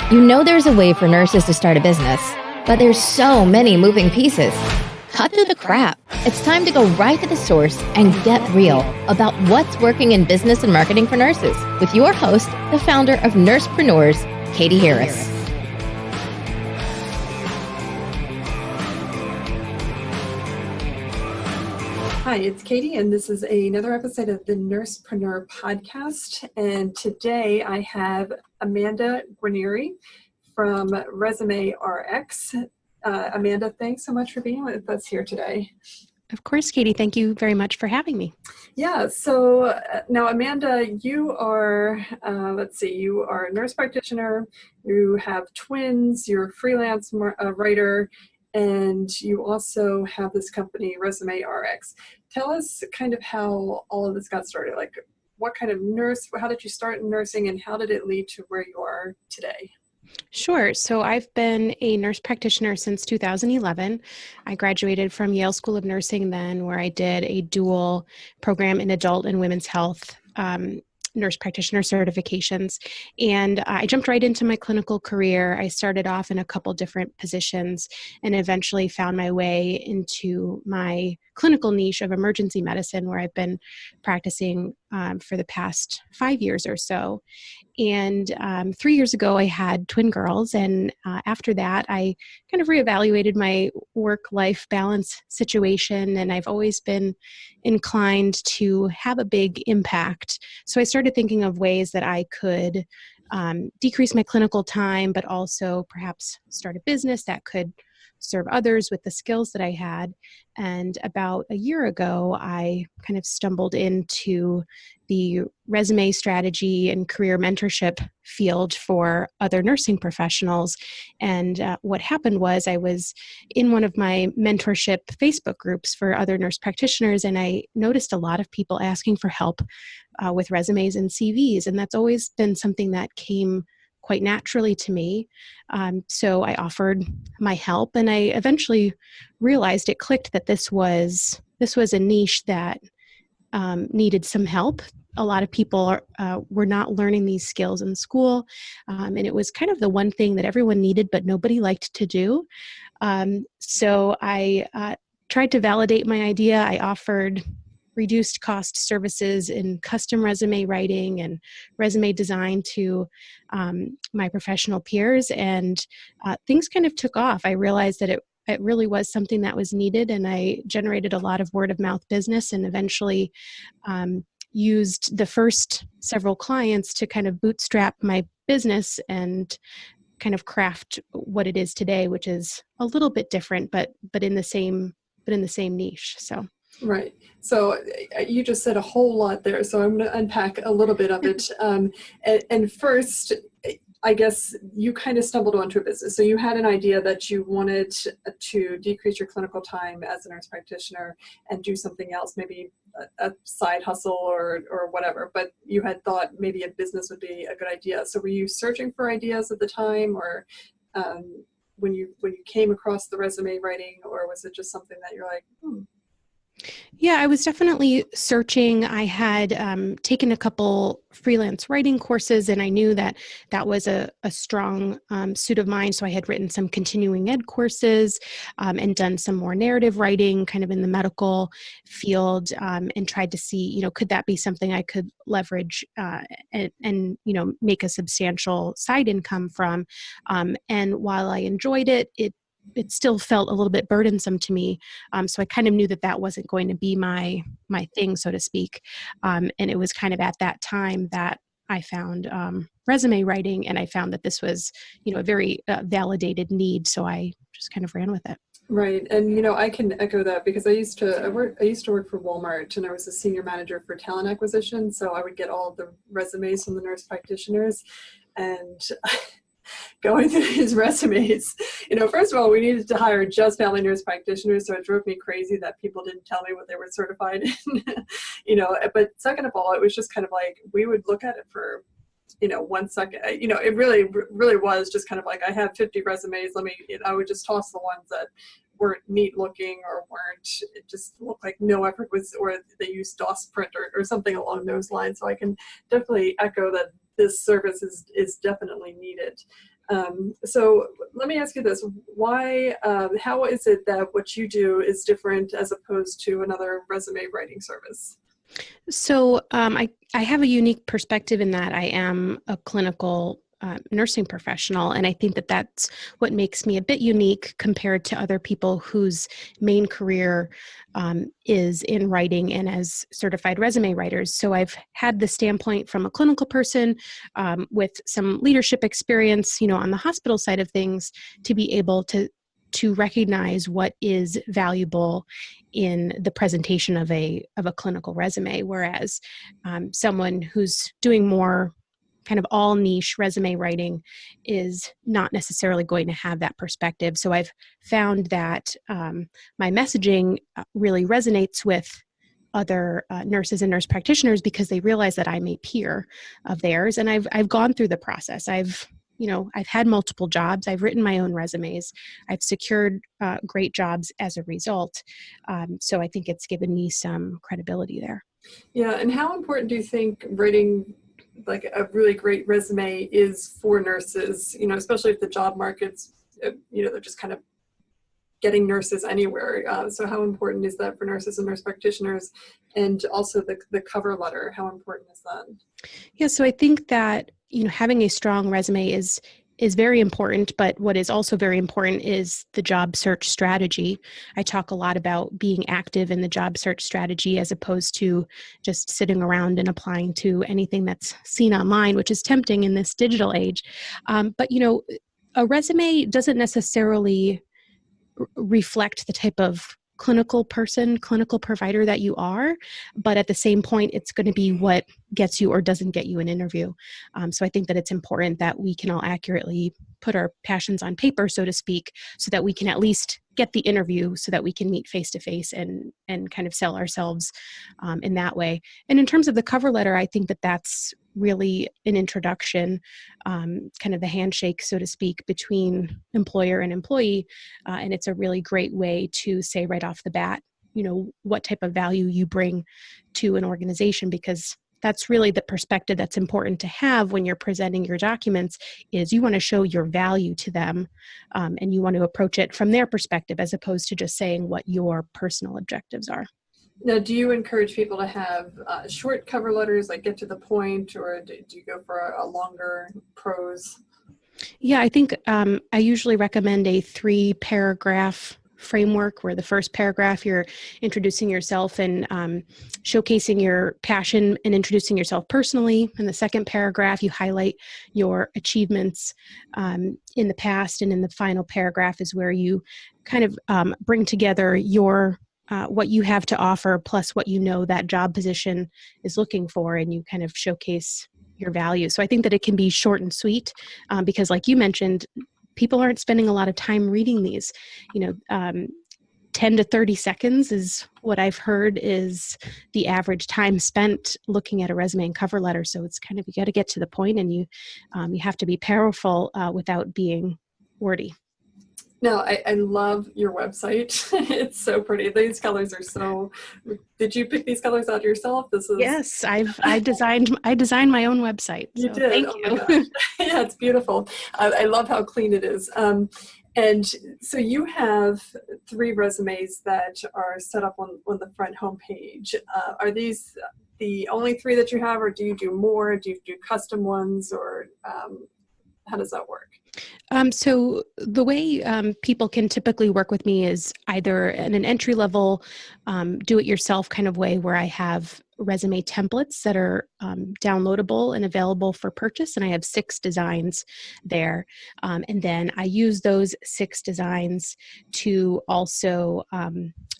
You know there's a way for nurses to start a business, but there's so many moving pieces. Cut through the crap. It's time to go right to the source and get real about what's working in business and marketing for nurses with your host, the founder of NursePreneurs, Katie Harris. Hi, it's Katie, and this is another episode of the NursePreneur podcast. And today I have Amanda Guarniere from Resume RX. Amanda, thanks so much for being with us here today. Of course, Katie. Thank you very much for having me. Yeah, so now Amanda, you are, you are a nurse practitioner, you have twins, you're a freelance writer, and you also have this company, Resume RX. Tell us kind of how all of this got started. Like, what kind of how did you start in nursing, and how did it lead to where you are today? Sure. So I've been a nurse practitioner since 2011. I graduated from Yale School of Nursing then, where I did a dual program in adult and women's health nurse practitioner certifications. And I jumped right into my clinical career. I started off in a couple different positions and eventually found my way into my clinical niche of emergency medicine, where I've been practicing for the past 5 years or so. And 3 years ago, I had twin girls. And after that, I kind of reevaluated my work-life balance situation. And I've always been inclined to have a big impact. So I started thinking of ways that I could decrease my clinical time, but also perhaps start a business that could serve others with the skills that I had. And about a year ago, I kind of stumbled into the resume strategy and career mentorship field for other nursing professionals. And what happened was I was in one of my mentorship Facebook groups for other nurse practitioners, and I noticed a lot of people asking for help with resumes and CVs. And that's always been something that came quite naturally to me. So I offered my help, and I eventually realized it clicked that this was a niche that needed some help. A lot of people were not learning these skills in school, and it was kind of the one thing that everyone needed, but nobody liked to do. So I tried to validate my idea. I offered reduced cost services in custom resume writing and resume design to my professional peers, and things kind of took off. I realized that it really was something that was needed, and I generated a lot of word of mouth business, and eventually used the first several clients to kind of bootstrap my business and kind of craft what it is today, which is a little bit different, but in the same niche. So. Right. So you just said a whole lot there. So I'm going to unpack a little bit of it. And first, I guess you kind of stumbled onto a business. So you had an idea that you wanted to decrease your clinical time as a nurse practitioner and do something else, maybe a side hustle or whatever. But you had thought maybe a business would be a good idea. So were you searching for ideas at the time, or when you came across the resume writing, or was it just something that you're like, Yeah, I was definitely searching. I had taken a couple freelance writing courses, and I knew that was a strong suit of mine. So I had written some continuing ed courses and done some more narrative writing kind of in the medical field, and tried to see, could that be something I could leverage and make a substantial side income from. And while I enjoyed it, it still felt a little bit burdensome to me. So I kind of knew that wasn't going to be my thing, so to speak. And it was kind of at that time that I found resume writing, and I found that this was, a very validated need. So I just kind of ran with it. Right. And, I can echo that because I used to work for Walmart, and I was a senior manager for talent acquisition. So I would get all of the resumes from the nurse practitioners, and going through his resumes, first of all, we needed to hire just family nurse practitioners, so it drove me crazy that people didn't tell me what they were certified in, but second of all, it was just kind of like, we would look at it for, 1 second, it really was just kind of like, I have 50 resumes, I would just toss the ones that weren't neat looking or it just looked like no effort was, or they used DOS print or something along those lines. So I can definitely echo that this service is definitely needed. So let me ask you this: why? How is it that what you do is different as opposed to another resume writing service? So I have a unique perspective in that I am a clinical nursing professional, and I think that that's what makes me a bit unique compared to other people whose main career is in writing and as certified resume writers. So I've had the standpoint from a clinical person with some leadership experience, on the hospital side of things, to be able to recognize what is valuable in the presentation of a clinical resume, whereas someone who's doing more kind of all niche resume writing is not necessarily going to have that perspective. So I've found that my messaging really resonates with other nurses and nurse practitioners because they realize that I'm a peer of theirs, and I've gone through the process. I've had multiple jobs. I've written my own resumes. I've secured great jobs as a result. So I think it's given me some credibility there. Yeah, and how important do you think writing like a really great resume is for nurses? Especially if the job market's, they're just kind of getting nurses anywhere. So how important is that for nurses and nurse practitioners? And also the cover letter, how important is that? Yeah, so I think that having a strong resume is very important, but what is also very important is the job search strategy. I talk a lot about being active in the job search strategy as opposed to just sitting around and applying to anything that's seen online, which is tempting in this digital age. But a resume doesn't necessarily reflect the type of clinical provider that you are, but at the same point, it's going to be what gets you or doesn't get you an interview. So I think that it's important that we can all accurately put our passions on paper, so to speak, so that we can at least get the interview so that we can meet face to face and kind of sell ourselves in that way. And in terms of the cover letter, I think that that's really an introduction, kind of the handshake, so to speak, between employer and employee. And it's a really great way to say right off the bat, what type of value you bring to an organization, because that's really the perspective that's important to have when you're presenting your documents. Is you want to show your value to them, and you want to approach it from their perspective as opposed to just saying what your personal objectives are. Now, do you encourage people to have short cover letters, like get to the point, or do you go for a longer prose? Yeah, I think I usually recommend a 3-paragraph framework where the first paragraph you're introducing yourself and showcasing your passion and introducing yourself personally. In the second paragraph, you highlight your achievements in the past, and in the final paragraph is where you kind of bring together your what you have to offer plus what that job position is looking for, and you kind of showcase your value. So I think that it can be short and sweet because, like you mentioned, people aren't spending a lot of time reading these. 10 to 30 seconds is what I've heard is the average time spent looking at a resume and cover letter. So it's kind of, you got to get to the point, and you have to be powerful without being wordy. No, I love your website. It's so pretty. These colors are so. Did you pick these colors out yourself? Yes, I designed my own website. You so did. Thank Oh you. my gosh. Yeah, it's beautiful. I love how clean it is. And so you have 3 resumes that are set up on the front homepage. Are these the only 3 that you have, or do you do more? Do you do custom ones, or how does that work? So the way people can typically work with me is either in an entry-level, do-it-yourself kind of way where I have resume templates that are downloadable and available for purchase, and I have 6 designs there. And then I use those 6 designs to also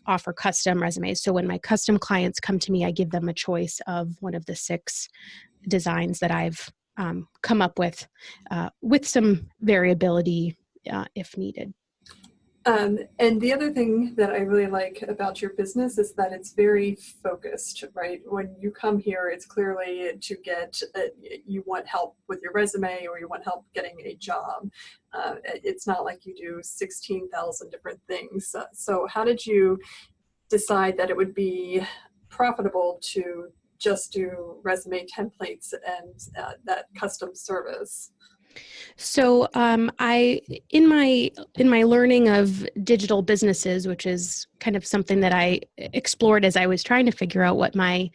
offer custom resumes. So when my custom clients come to me, I give them a choice of one of the 6 designs that I've come up with some variability if needed. And the other thing that I really like about your business is that it's very focused, right? When you come here, it's clearly to get, you want help with your resume or you want help getting a job. It's not like you do 16,000 different things. So how did you decide that it would be profitable to just do resume templates and that custom service? So I in my learning of digital businesses, which is kind of something that I explored as I was trying to figure out what my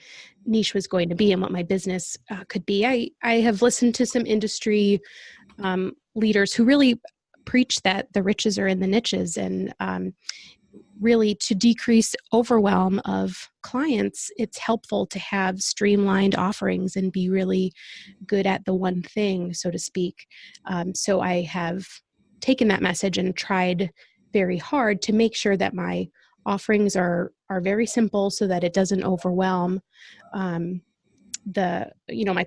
niche was going to be and what my business could be. I have listened to some industry leaders who really preach that the riches are in the niches, and really to decrease overwhelm of clients, it's helpful to have streamlined offerings and be really good at the one thing, so to speak. So I have taken that message and tried very hard to make sure that my offerings are very simple so that it doesn't overwhelm my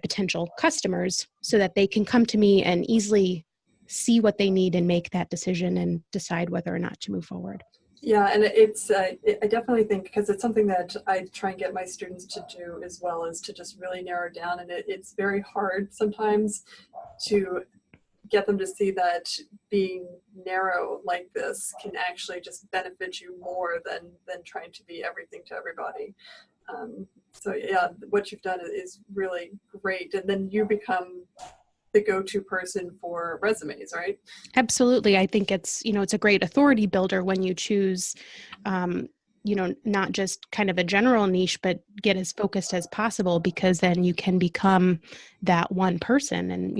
potential customers, so that they can come to me and easily see what they need and make that decision and decide whether or not to move forward. Yeah, and I definitely think, because it's something that I try and get my students to do as well, is to just really narrow down. And it's very hard sometimes to get them to see that being narrow like this can actually just benefit you more than trying to be everything to everybody. So yeah, what you've done is really great. And then you become the go-to person for resumes, right? Absolutely. I think it's a great authority builder when you choose, not just kind of a general niche, but get as focused as possible, because then you can become that one person. And,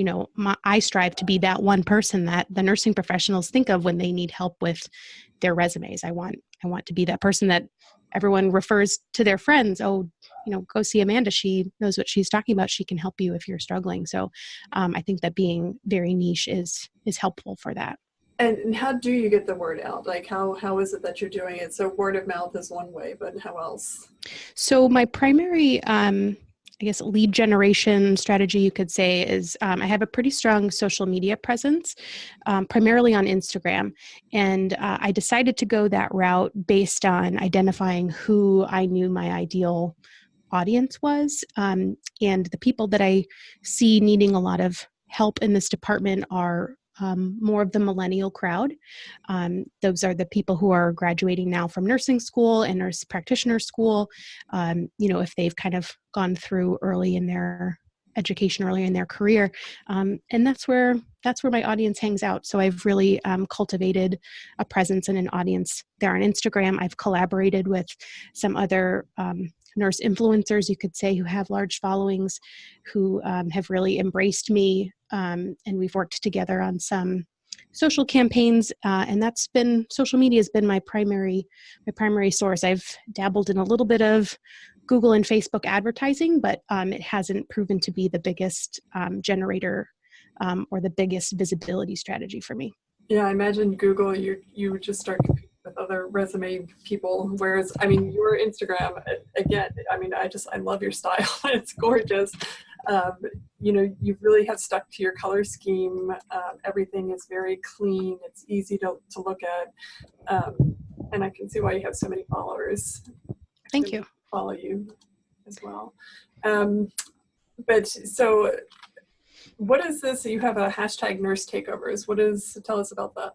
I strive to be that one person that the nursing professionals think of when they need help with their resumes. I want to be that person that everyone refers to their friends. Oh, go see Amanda. She knows what she's talking about. She can help you if you're struggling. So I think that being very niche is helpful for that. And how do you get the word out? Like how is it that you're doing it? So word of mouth is one way, but how else? So my primary, lead generation strategy, you could say, is I have a pretty strong social media presence, primarily on Instagram. And I decided to go that route based on identifying who I knew my ideal audience was. And the people that I see needing a lot of help in this department are more of the millennial crowd. Those are the people who are graduating now from nursing school and nurse practitioner school. If they've kind of gone through early in their education, early in their career, and that's where my audience hangs out. So I've really cultivated a presence and an audience there on Instagram. I've collaborated with some other nurse influencers, you could say, who have large followings, who have really embraced me, and we've worked together on some social campaigns, and social media has been my primary source. I've dabbled in a little bit of Google and Facebook advertising, but it hasn't proven to be the biggest generator or the biggest visibility strategy for me. Yeah, I imagine Google, you would just start competing with other resume people. Whereas, your Instagram, again, I love your style. It's gorgeous. You really have stuck to your color scheme. Everything is very clean. It's easy to look at. And I can see why you have so many followers. Thank you. Follow you as well. But so what is this? You have a hashtag nurse takeovers. Tell us about that.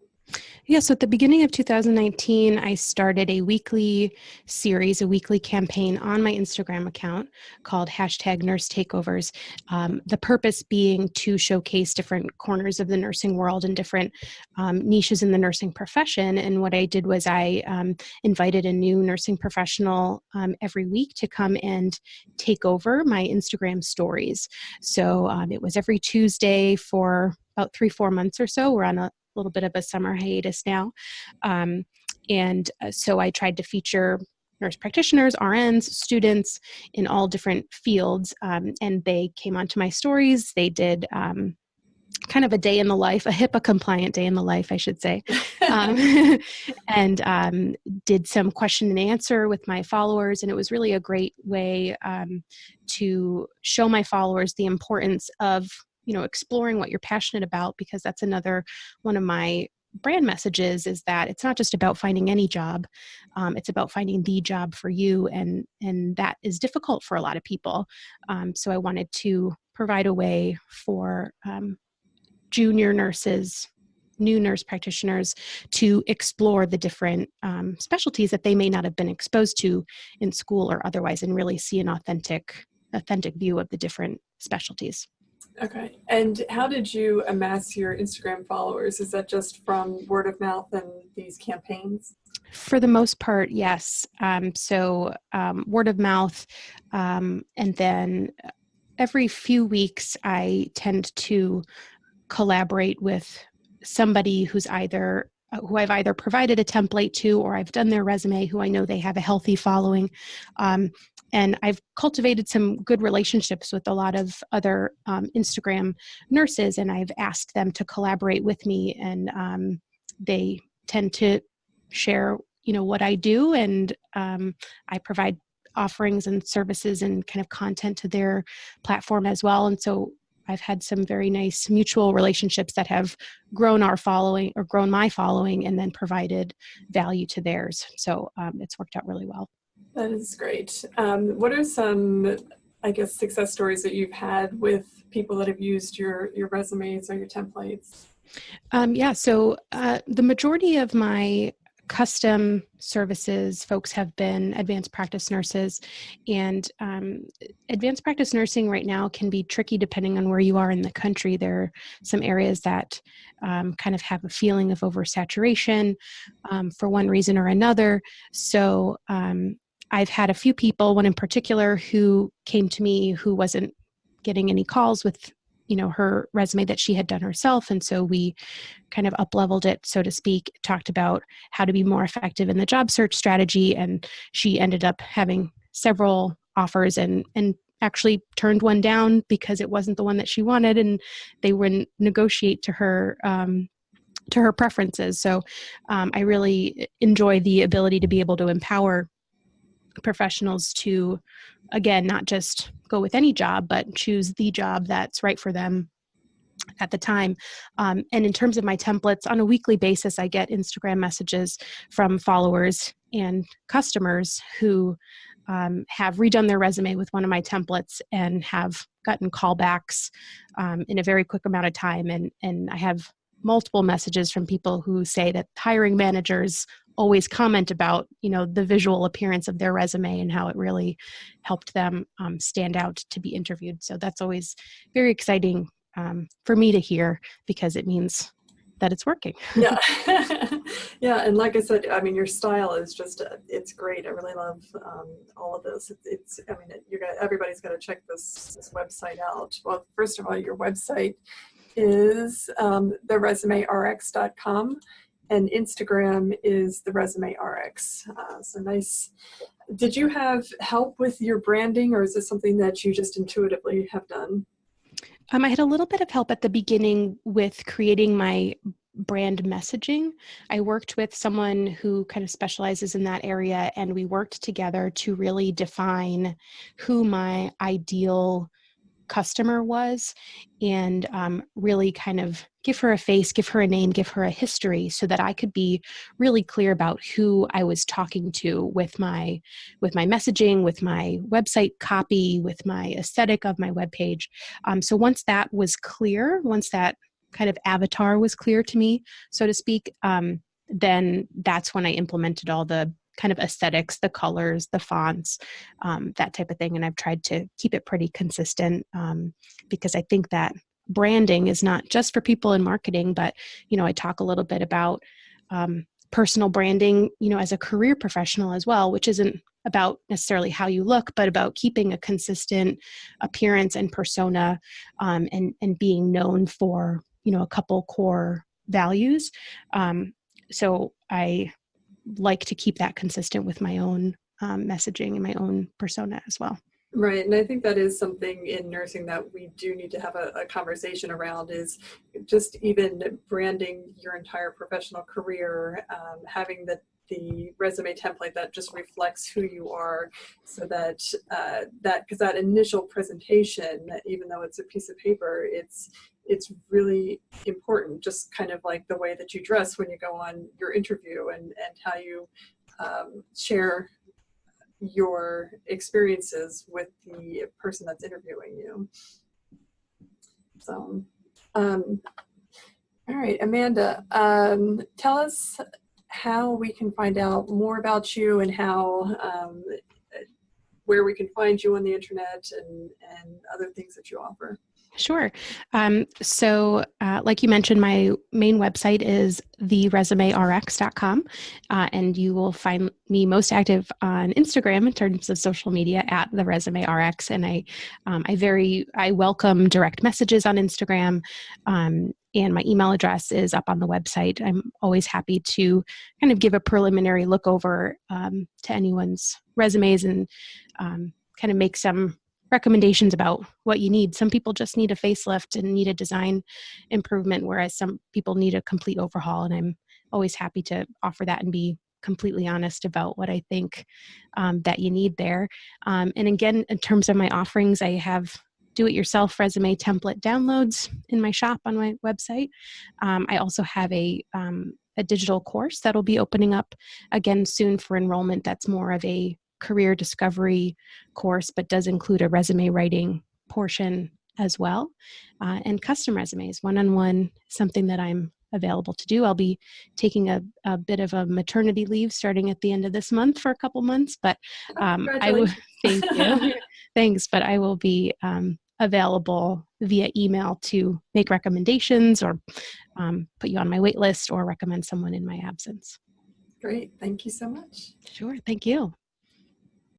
Yeah, so at the beginning of 2019, I started a weekly series, a weekly campaign on my Instagram account called #NurseTakeovers. The purpose being to showcase different corners of the nursing world and different niches in the nursing profession. And what I did was I invited a new nursing professional every week to come and take over my Instagram stories. So it was every Tuesday for about 3-4 months or so. We're on a little bit of a summer hiatus now. So I tried to feature nurse practitioners, RNs, students in all different fields, and they came onto my stories. They did kind of a day in the life, a HIPAA compliant day in the life, I should say, and did some question and answer with my followers. And it was really a great way to show my followers the importance of exploring what you're passionate about, because that's another one of my brand messages, is that it's not just about finding any job. It's about finding the job for you. And that is difficult for a lot of people. So I wanted to provide a way for junior nurses, new nurse practitioners, to explore the different specialties that they may not have been exposed to in school or otherwise, and really see an authentic view of the different specialties. Okay. And how did you amass your Instagram followers? Is that just from word of mouth and these campaigns? For the most part, yes. Word of mouth, and then every few weeks, I tend to collaborate with somebody who I've either provided a template to, or I've done their resume, who I know they have a healthy following. And I've cultivated some good relationships with a lot of other Instagram nurses, and I've asked them to collaborate with me, and they tend to share, what I do, and I provide offerings and services and kind of content to their platform as well. And so I've had some very nice mutual relationships that have grown our following, or grown my following, and then provided value to theirs. So it's worked out really well. That is great. What are some, I guess, success stories that you've had with people that have used your resumes or your templates? The majority of my custom services folks have been advanced practice nurses, and advanced practice nursing right now can be tricky depending on where you are in the country. There are some areas that kind of have a feeling of oversaturation for one reason or another. So I've had a few people, one in particular, who came to me who wasn't getting any calls with her resume that she had done herself. And so we kind of up-leveled it, so to speak, talked about how to be more effective in the job search strategy. And she ended up having several offers and actually turned one down because it wasn't the one that she wanted, and they wouldn't negotiate to her preferences. So I really enjoy the ability to be able to empower professionals to, again, not just go with any job, but choose the job that's right for them at the time. And in terms of my templates, on a weekly basis, I get Instagram messages from followers and customers who have redone their resume with one of my templates and have gotten callbacks in a very quick amount of time. And I have multiple messages from people who say that hiring managers always comment about, the visual appearance of their resume and how it really helped them stand out to be interviewed. So that's always very exciting for me to hear, because it means that it's working. Yeah. Yeah. And like I said, I mean, your style is just, it's great. I really love all of this. Everybody's got to check this website out. Well, first of all, your website is theresumerx.com, and Instagram is theresumerx. So nice. Did you have help with your branding, or is this something that you just intuitively have done? I had a little bit of help at the beginning with creating my brand messaging. I worked with someone who kind of specializes in that area, and we worked together to really define who my ideal customer was, and really kind of give her a face, give her a name, give her a history, so that I could be really clear about who I was talking to with my messaging, with my website copy, with my aesthetic of my webpage. So once that was clear, once that kind of avatar was clear to me, so to speak, then that's when I implemented all the kind of aesthetics, the colors, the fonts, that type of thing. And I've tried to keep it pretty consistent because I think that branding is not just for people in marketing, but, I talk a little bit about personal branding, as a career professional as well, which isn't about necessarily how you look, but about keeping a consistent appearance and persona, and being known for, a couple core values. So I like to keep that consistent with my own messaging and my own persona as well. Right. And I think that is something in nursing that we do need to have a conversation around, is just even branding your entire professional career, having the resume template that just reflects who you are, so that because that initial presentation, even though it's a piece of paper, it's really important, just kind of like the way that you dress when you go on your interview, and how you share your experiences with the person that's interviewing you. So, all right, Amanda, tell us how we can find out more about you, and how where we can find you on the internet, and other things that you offer. Sure. Like you mentioned, my main website is theresumerx.com, and you will find me most active on Instagram in terms of social media at theresumerx. And I welcome direct messages on Instagram, and my email address is up on the website. I'm always happy to kind of give a preliminary look over to anyone's resumes and kind of make some recommendations about what you need. Some people just need a facelift and need a design improvement, whereas some people need a complete overhaul. And I'm always happy to offer that and be completely honest about what I think that you need there. And again, in terms of my offerings, I have do-it-yourself resume template downloads in my shop on my website. I also have a digital course that'll be opening up again soon for enrollment. That's more of a career discovery course, but does include a resume writing portion as well. And custom resumes, one-on-one, something that I'm available to do. I'll be taking a bit of a maternity leave starting at the end of this month for a couple months, but I will, thank you. Thanks, but I will be available via email to make recommendations or put you on my wait list or recommend someone in my absence. Great. Thank you so much. Sure. Thank you.